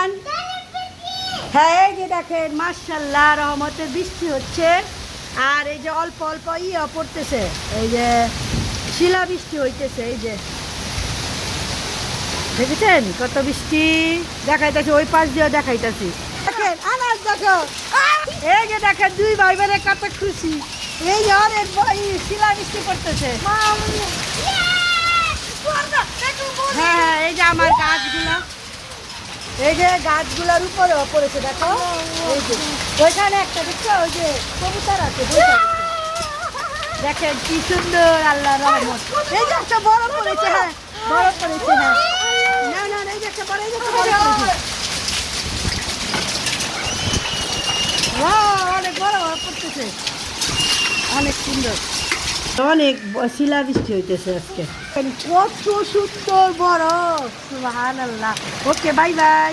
বাবান। হ্যাঁ এই যে দেখেন মাশাআল্লাহ রহমতের বৃষ্টি হচ্ছে, আর এই যে অল্প অল্প পড়তেছে, এই যে শিলা বৃষ্টি হইতেছে। এই যে দেখেছেন কত বৃষ্টি দেখাইতেছে, ওই পাশ দিয়েও দেখাইতেছি। দেখেন আনাজ দেখো, এই যে দেখেন দুই ভাই বোনে কত খুশি। এই যে অনেক শিলা বৃষ্টি করতেছে। হ্যাঁ এই যে আমার গাছগুলা, এই যে গাছগুলোর উপরে পড়েছে দেখো। এই যে ওইখানে একটা দেখছো, ওই যে কবুতর আছে, দেখেন কি সুন্দর আল্লাহর রহমত। এই যে একটা বড় পড়েছে, হ্যাঁ বড় পড়েছে, হ্যাঁ না না এই যে একটা বড়, এই যে একটা বড় পড়েছে। অনেক বড় বড় পড়তেছে, অনেক সুন্দর, অনেক শিলা বৃষ্টি হইতেছে আজকে। কত সুন্দর বড়, সুবহানাল্লাহ। Okay bye bye.